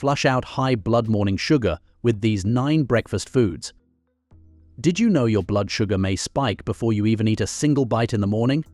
flush out high blood morning sugar with these 9 breakfast foods. Did you know your blood sugar may spike before you even eat a single bite in the morning?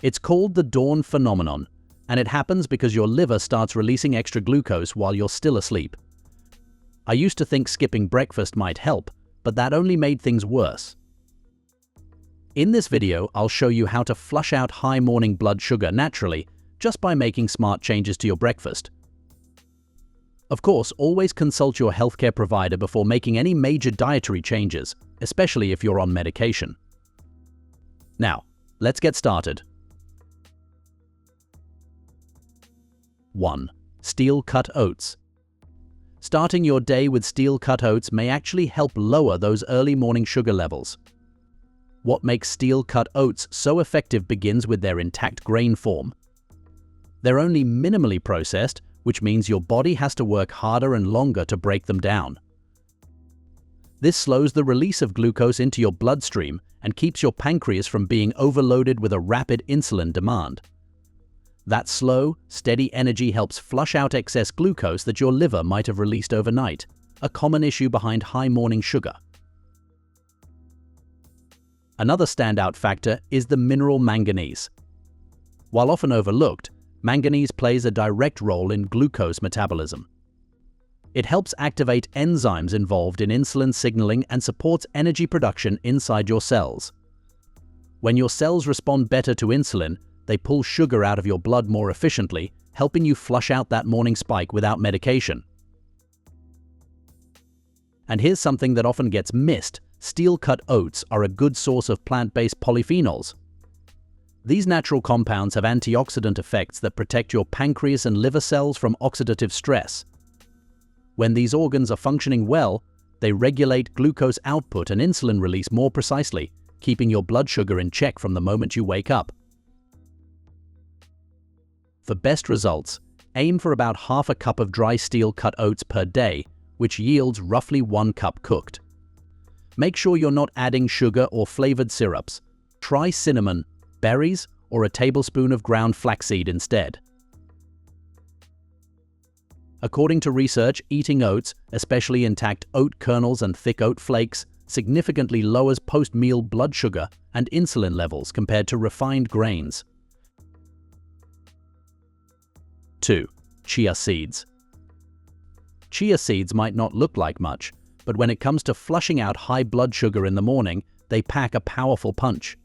It's called the dawn phenomenon, and it happens because your liver starts releasing extra glucose while you're still asleep. I used to think skipping breakfast might help, but that only made things worse. In this video, I'll show you how to flush out high morning blood sugar naturally just by making smart changes to your breakfast. Of course, always consult your healthcare provider before making any major dietary changes, especially if you're on medication. Now, let's get started. 1. Steel-cut oats. Starting your day with steel-cut oats may actually help lower those early morning sugar levels. What makes steel-cut oats so effective begins with their intact grain form. They're only minimally processed, which means your body has to work harder and longer to break them down. This slows the release of glucose into your bloodstream and keeps your pancreas from being overloaded with a rapid insulin demand. That slow, steady energy helps flush out excess glucose that your liver might have released overnight, a common issue behind high morning sugar. Another standout factor is the mineral manganese. While often overlooked, manganese plays a direct role in glucose metabolism. It helps activate enzymes involved in insulin signaling and supports energy production inside your cells. When your cells respond better to insulin, they pull sugar out of your blood more efficiently, helping you flush out that morning spike without medication. And here's something that often gets missed: steel-cut oats are a good source of plant-based polyphenols. These natural compounds have antioxidant effects that protect your pancreas and liver cells from oxidative stress. When these organs are functioning well, they regulate glucose output and insulin release more precisely, keeping your blood sugar in check from the moment you wake up. For best results, aim for about half a cup of dry steel-cut oats per day, which yields roughly 1 cup cooked. Make sure you're not adding sugar or flavored syrups. Try cinnamon, berries, or a tablespoon of ground flaxseed instead. According to research, eating oats, especially intact oat kernels and thick oat flakes, significantly lowers post-meal blood sugar and insulin levels compared to refined grains. 2. Chia seeds. Chia seeds might not look like much, but when it comes to flushing out high blood sugar in the morning, they pack a powerful punch.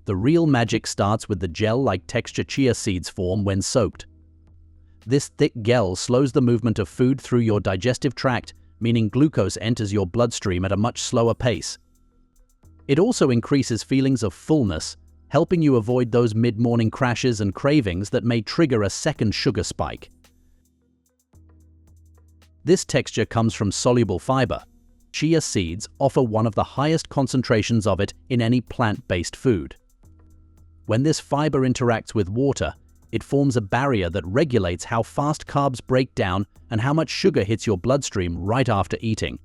The real magic starts with the gel-like texture chia seeds form when soaked. This thick gel slows the movement of food through your digestive tract, meaning glucose enters your bloodstream at a much slower pace. It also increases feelings of fullness, helping you avoid those mid-morning crashes and cravings that may trigger a second sugar spike. This texture comes from soluble fiber. Chia seeds offer one of the highest concentrations of it in any plant-based food. When this fiber interacts with water, it forms a barrier that regulates how fast carbs break down and how much sugar hits your bloodstream right after eating.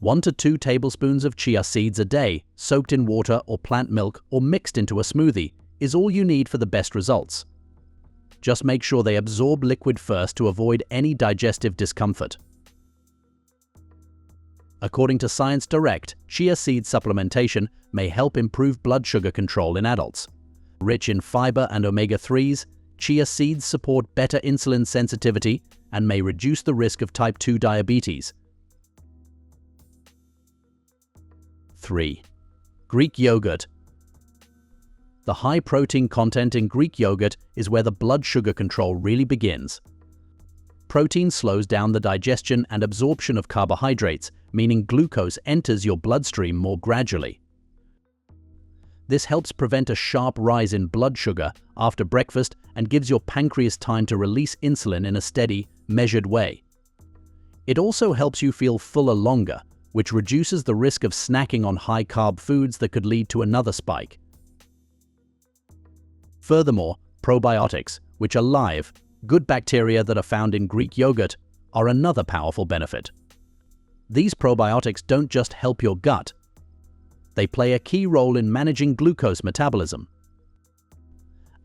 1 to 2 tablespoons of chia seeds a day, soaked in water or plant milk or mixed into a smoothie, is all you need for the best results. Just make sure they absorb liquid first to avoid any digestive discomfort. According to Science Direct, chia seed supplementation may help improve blood sugar control in adults. Rich in fiber and omega-3s, chia seeds support better insulin sensitivity and may reduce the risk of type 2 diabetes. 3. Greek yogurt. The high protein content in Greek yogurt is where the blood sugar control really begins. Protein slows down the digestion and absorption of carbohydrates, meaning glucose enters your bloodstream more gradually. This helps prevent a sharp rise in blood sugar after breakfast and gives your pancreas time to release insulin in a steady, measured way. It also helps you feel fuller longer, which reduces the risk of snacking on high-carb foods that could lead to another spike. Furthermore, probiotics, which are live, good bacteria that are found in Greek yogurt, are another powerful benefit. These probiotics don't just help your gut. They play a key role in managing glucose metabolism.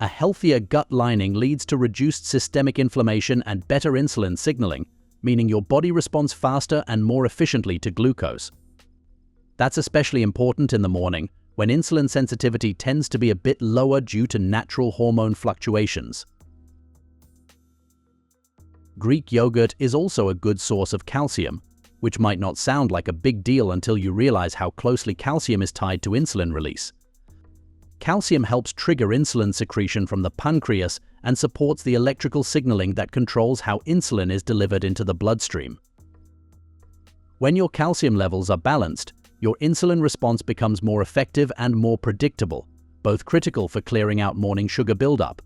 A healthier gut lining leads to reduced systemic inflammation and better insulin signaling, meaning your body responds faster and more efficiently to glucose. That's especially important in the morning, when insulin sensitivity tends to be a bit lower due to natural hormone fluctuations. Greek yogurt is also a good source of calcium, which might not sound like a big deal until you realize how closely calcium is tied to insulin release. Calcium helps trigger insulin secretion from the pancreas and supports the electrical signaling that controls how insulin is delivered into the bloodstream. When your calcium levels are balanced, your insulin response becomes more effective and more predictable, both critical for clearing out morning sugar buildup.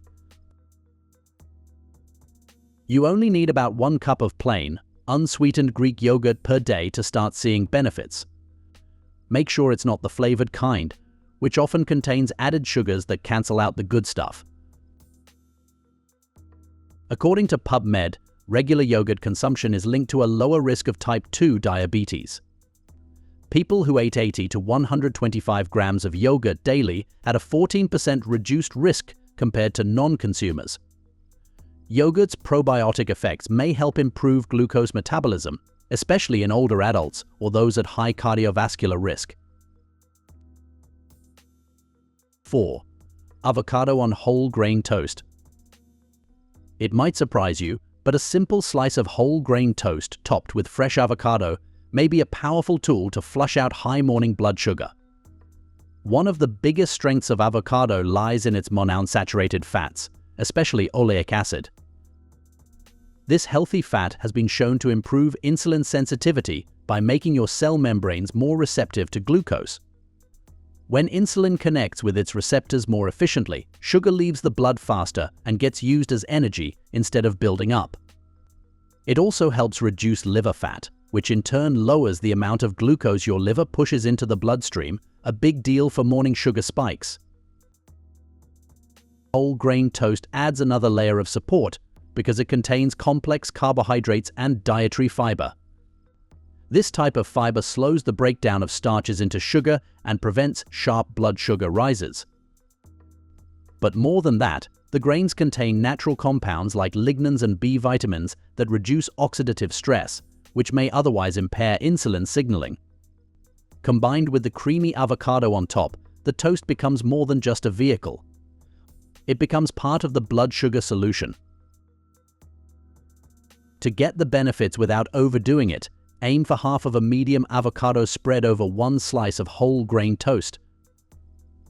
You only need about 1 cup of plain, unsweetened Greek yogurt per day to start seeing benefits. Make sure it's not the flavored kind, which often contains added sugars that cancel out the good stuff. According to PubMed, regular yogurt consumption is linked to a lower risk of type 2 diabetes. People who ate 80 to 125 grams of yogurt daily had a 14% reduced risk compared to non-consumers. Yogurt's probiotic effects may help improve glucose metabolism, especially in older adults or those at high cardiovascular risk. 4. Avocado on whole grain toast. It might surprise you, but a simple slice of whole grain toast topped with fresh avocado may be a powerful tool to flush out high morning blood sugar. One of the biggest strengths of avocado lies in its monounsaturated fats, especially oleic acid. This healthy fat has been shown to improve insulin sensitivity by making your cell membranes more receptive to glucose. When insulin connects with its receptors more efficiently, sugar leaves the blood faster and gets used as energy instead of building up. It also helps reduce liver fat, which in turn lowers the amount of glucose your liver pushes into the bloodstream, a big deal for morning sugar spikes. Whole grain toast adds another layer of support because it contains complex carbohydrates and dietary fiber. This type of fiber slows the breakdown of starches into sugar and prevents sharp blood sugar rises. But more than that, the grains contain natural compounds like lignans and B vitamins that reduce oxidative stress, which may otherwise impair insulin signaling. Combined with the creamy avocado on top, the toast becomes more than just a vehicle. It becomes part of the blood sugar solution. To get the benefits without overdoing it, aim for half of a medium avocado spread over 1 slice of whole grain toast.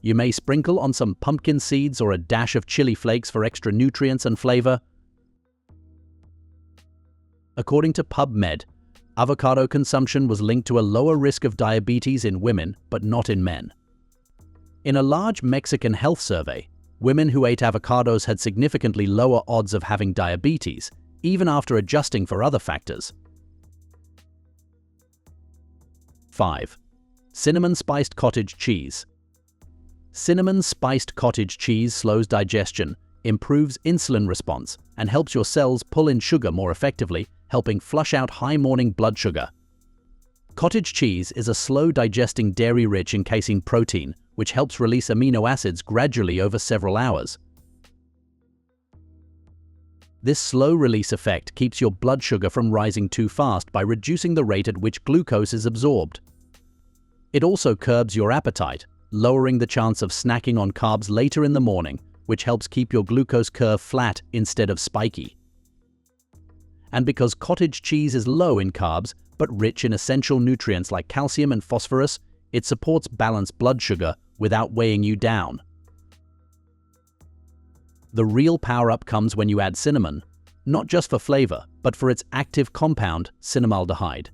You may sprinkle on some pumpkin seeds or a dash of chili flakes for extra nutrients and flavor. According to PubMed, avocado consumption was linked to a lower risk of diabetes in women, but not in men. In a large Mexican health survey, women who ate avocados had significantly lower odds of having diabetes, even after adjusting for other factors. 5. Cinnamon spiced cottage cheese. Cinnamon spiced cottage cheese slows digestion, improves insulin response, and helps your cells pull in sugar more effectively, helping flush out high morning blood sugar. Cottage cheese is a slow-digesting dairy-rich encasing protein, which helps release amino acids gradually over several hours. This slow-release effect keeps your blood sugar from rising too fast by reducing the rate at which glucose is absorbed. It also curbs your appetite, lowering the chance of snacking on carbs later in the morning, which helps keep your glucose curve flat instead of spiky. And because cottage cheese is low in carbs, but rich in essential nutrients like calcium and phosphorus, it supports balanced blood sugar without weighing you down. The real power-up comes when you add cinnamon, not just for flavor, but for its active compound, cinnamaldehyde.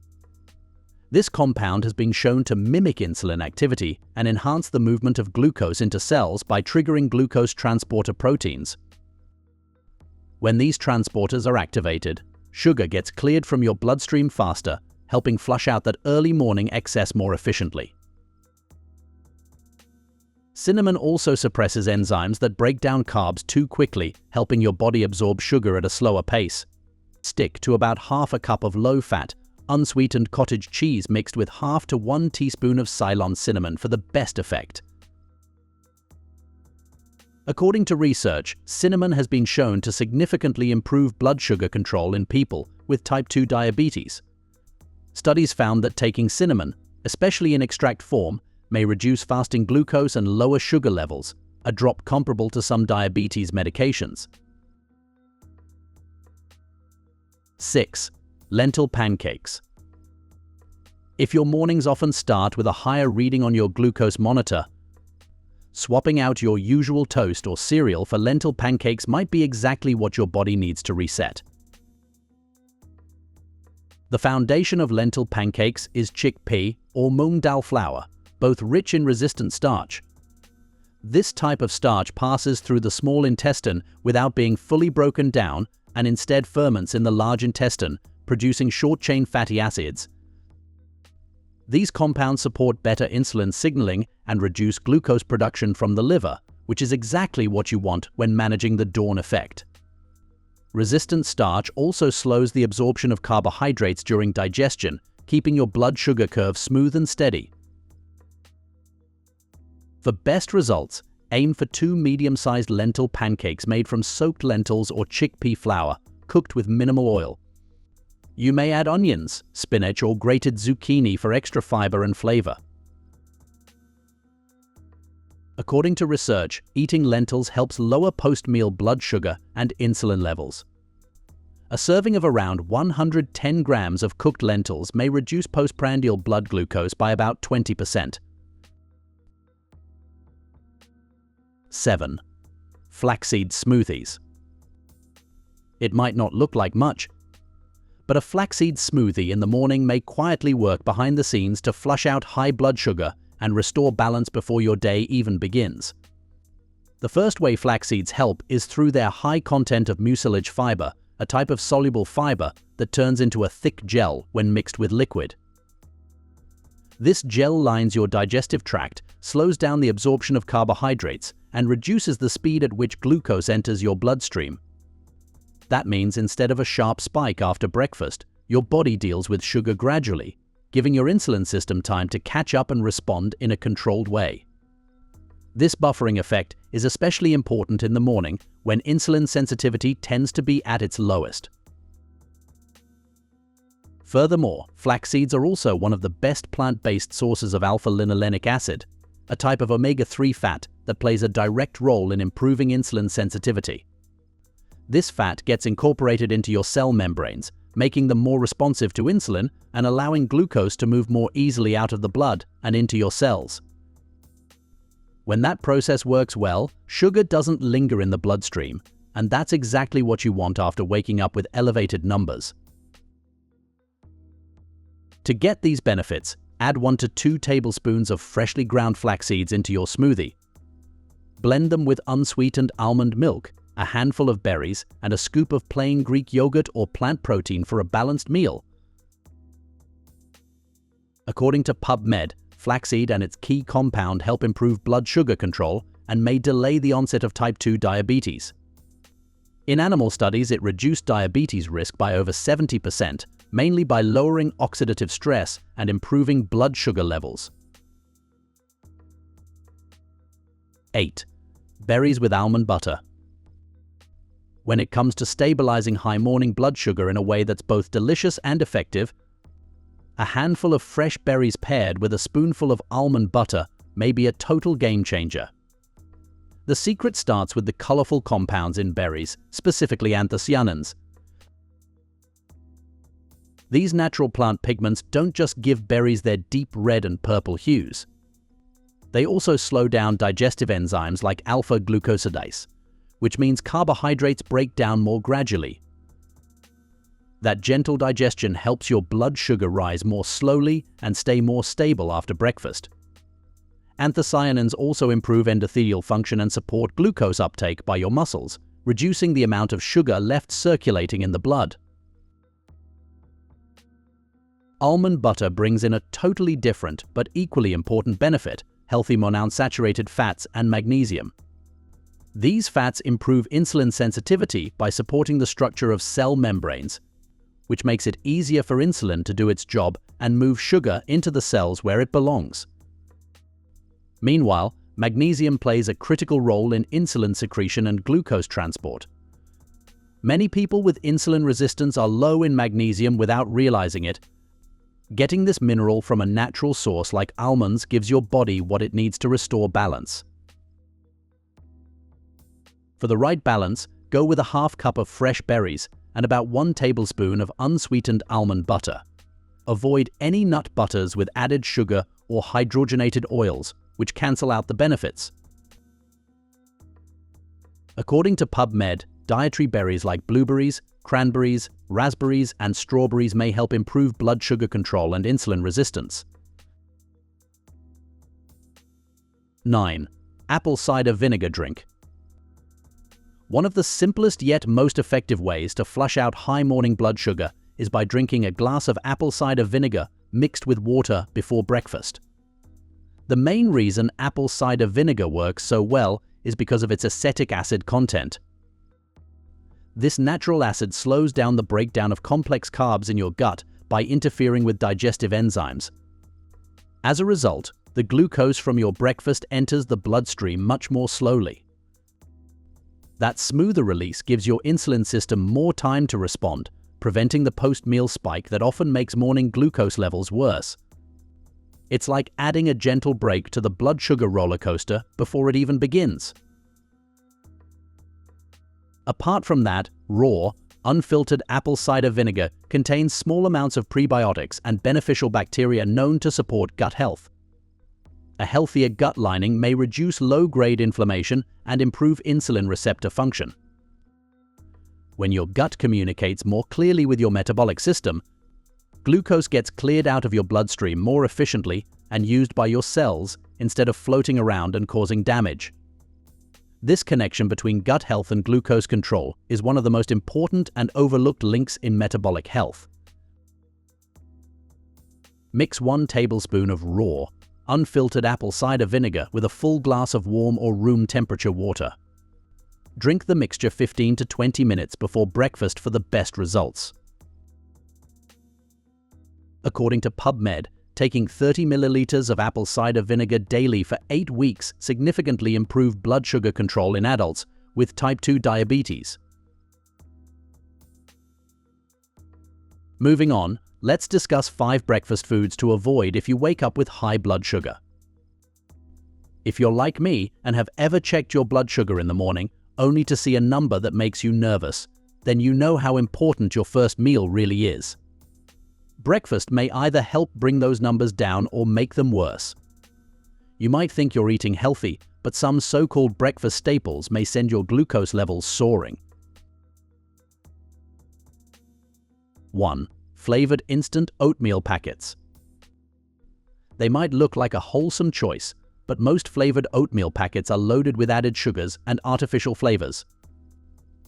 This compound has been shown to mimic insulin activity and enhance the movement of glucose into cells by triggering glucose transporter proteins. When these transporters are activated, sugar gets cleared from your bloodstream faster, helping flush out that early morning excess more efficiently. Cinnamon also suppresses enzymes that break down carbs too quickly, helping your body absorb sugar at a slower pace. Stick to about half a cup of low-fat, unsweetened cottage cheese mixed with half to 1 teaspoon of Ceylon cinnamon for the best effect. According to research, cinnamon has been shown to significantly improve blood sugar control in people with type 2 diabetes. Studies found that taking cinnamon, especially in extract form, may reduce fasting glucose and lower sugar levels, a drop comparable to some diabetes medications. 6. Lentil pancakes. If your mornings often start with a higher reading on your glucose monitor, swapping out your usual toast or cereal for lentil pancakes might be exactly what your body needs to reset. The foundation of lentil pancakes is chickpea or mung dal flour, both rich in resistant starch. This type of starch passes through the small intestine without being fully broken down and instead ferments in the large intestine, producing short-chain fatty acids. These compounds support better insulin signaling and reduce glucose production from the liver, which is exactly what you want when managing the dawn effect. Resistant starch also slows the absorption of carbohydrates during digestion, keeping your blood sugar curve smooth and steady. For best results, aim for 2 medium-sized lentil pancakes made from soaked lentils or chickpea flour, cooked with minimal oil. You may add onions, spinach, or grated zucchini for extra fiber and flavor. According to research, eating lentils helps lower post-meal blood sugar and insulin levels. A serving of around 110 grams of cooked lentils may reduce postprandial blood glucose by about 20%. 7. Flaxseed smoothies. It might not look like much, but a flaxseed smoothie in the morning may quietly work behind the scenes to flush out high blood sugar and restore balance before your day even begins. The first way flax seeds help is through their high content of mucilage fiber, a type of soluble fiber that turns into a thick gel when mixed with liquid. This gel lines your digestive tract, slows down the absorption of carbohydrates, and reduces the speed at which glucose enters your bloodstream. That means instead of a sharp spike after breakfast, your body deals with sugar gradually, giving your insulin system time to catch up and respond in a controlled way. This buffering effect is especially important in the morning when insulin sensitivity tends to be at its lowest. Furthermore, flax seeds are also one of the best plant-based sources of alpha-linolenic acid, a type of omega-3 fat that plays a direct role in improving insulin sensitivity. This fat gets incorporated into your cell membranes, making them more responsive to insulin and allowing glucose to move more easily out of the blood and into your cells. When that process works well, sugar doesn't linger in the bloodstream, and that's exactly what you want after waking up with elevated numbers. To get these benefits, add 1 to 2 tablespoons of freshly ground flax seeds into your smoothie. Blend them with unsweetened almond milk, a handful of berries, and a scoop of plain Greek yogurt or plant protein for a balanced meal. According to PubMed, flaxseed and its key compound help improve blood sugar control and may delay the onset of type 2 diabetes. In animal studies, it reduced diabetes risk by over 70%, mainly by lowering oxidative stress and improving blood sugar levels. 8. Berries with almond butter. When it comes to stabilizing high morning blood sugar in a way that's both delicious and effective, a handful of fresh berries paired with a spoonful of almond butter may be a total game changer. The secret starts with the colorful compounds in berries, specifically anthocyanins. These natural plant pigments don't just give berries their deep red and purple hues. They also slow down digestive enzymes like alpha-glucosidase, which means carbohydrates break down more gradually. That gentle digestion helps your blood sugar rise more slowly and stay more stable after breakfast. Anthocyanins also improve endothelial function and support glucose uptake by your muscles, reducing the amount of sugar left circulating in the blood. Almond butter brings in a totally different but equally important benefit: healthy monounsaturated fats and magnesium. These fats improve insulin sensitivity by supporting the structure of cell membranes, which makes it easier for insulin to do its job and move sugar into the cells where it belongs. Meanwhile, magnesium plays a critical role in insulin secretion and glucose transport. Many people with insulin resistance are low in magnesium without realizing it. Getting this mineral from a natural source like almonds gives your body what it needs to restore balance. For the right balance, go with a half cup of fresh berries and about 1 tablespoon of unsweetened almond butter. Avoid any nut butters with added sugar or hydrogenated oils, which cancel out the benefits. According to PubMed, dietary berries like blueberries, cranberries, raspberries, and strawberries may help improve blood sugar control and insulin resistance. 9. Apple cider vinegar drink. One of the simplest yet most effective ways to flush out high morning blood sugar is by drinking a glass of apple cider vinegar mixed with water before breakfast. The main reason apple cider vinegar works so well is because of its acetic acid content. This natural acid slows down the breakdown of complex carbs in your gut by interfering with digestive enzymes. As a result, the glucose from your breakfast enters the bloodstream much more slowly. That smoother release gives your insulin system more time to respond, preventing the post-meal spike that often makes morning glucose levels worse. It's like adding a gentle brake to the blood sugar roller coaster before it even begins. Apart from that, raw, unfiltered apple cider vinegar contains small amounts of prebiotics and beneficial bacteria known to support gut health. A healthier gut lining may reduce low-grade inflammation and improve insulin receptor function. When your gut communicates more clearly with your metabolic system, glucose gets cleared out of your bloodstream more efficiently and used by your cells instead of floating around and causing damage. This connection between gut health and glucose control is one of the most important and overlooked links in metabolic health. Mix 1 tablespoon of raw, unfiltered apple cider vinegar with a full glass of warm or room temperature water. Drink the mixture 15 to 20 minutes before breakfast for the best results. According to PubMed, taking 30 milliliters of apple cider vinegar daily for 8 weeks significantly improved blood sugar control in adults with type 2 diabetes. Moving on, let's discuss 5 breakfast foods to avoid if you wake up with high blood sugar. If you're like me and have ever checked your blood sugar in the morning only to see a number that makes you nervous, then you know how important your first meal really is. Breakfast may either help bring those numbers down or make them worse. You might think you're eating healthy, but some so-called breakfast staples may send your glucose levels soaring. 1. Flavored instant oatmeal packets. They might look like a wholesome choice, but most flavored oatmeal packets are loaded with added sugars and artificial flavors.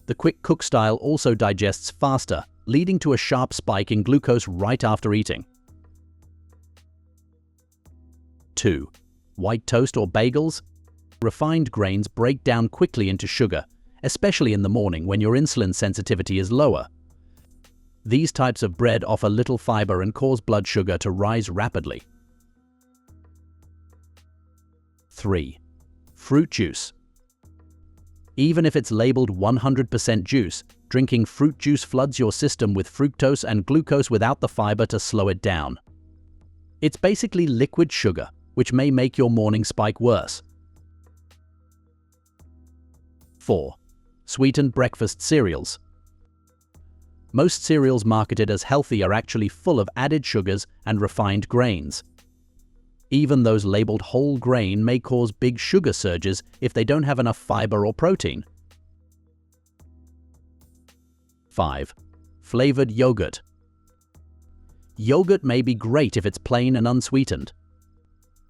The quick cook style also digests faster, leading to a sharp spike in glucose right after eating. 2. White toast or bagels. Refined grains break down quickly into sugar, especially in the morning when your insulin sensitivity is lower. These types of bread offer little fiber and cause blood sugar to rise rapidly. 3. Fruit juice. Even if it's labeled 100% juice, drinking fruit juice floods your system with fructose and glucose without the fiber to slow it down. It's basically liquid sugar, which may make your morning spike worse. 4. Sweetened breakfast cereals. Most cereals marketed as healthy are actually full of added sugars and refined grains. Even those labeled whole grain may cause big sugar surges if they don't have enough fiber or protein. 5. Flavored yogurt. Yogurt may be great if it's plain and unsweetened,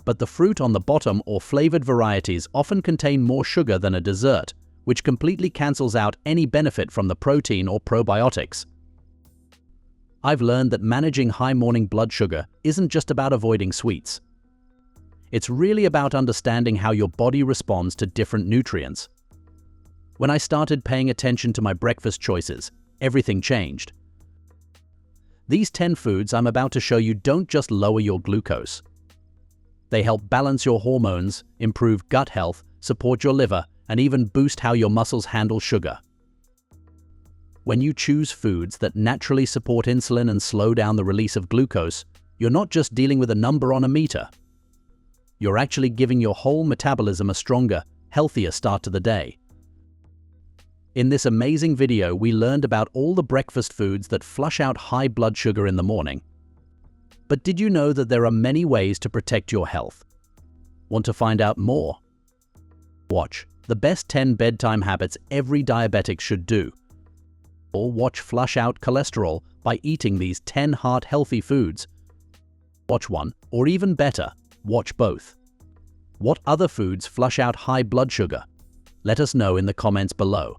but the fruit on the bottom or flavored varieties often contain more sugar than a dessert, which completely cancels out any benefit from the protein or probiotics. I've learned that managing high morning blood sugar isn't just about avoiding sweets. It's really about understanding how your body responds to different nutrients. When I started paying attention to my breakfast choices, everything changed. These 10 foods I'm about to show you don't just lower your glucose. They help balance your hormones, improve gut health, support your liver, and even boost how your muscles handle sugar. When you choose foods that naturally support insulin and slow down the release of glucose, you're not just dealing with a number on a meter. You're actually giving your whole metabolism a stronger, healthier start to the day. In this amazing video, we learned about all the breakfast foods that flush out high blood sugar in the morning. But did you know that there are many ways to protect your health? Want to find out more? Watch the best 10 bedtime habits every diabetic should do. Or watch flush out cholesterol by eating these 10 heart-healthy foods. Watch one, or even better, watch both. What other foods flush out high blood sugar? Let us know in the comments below.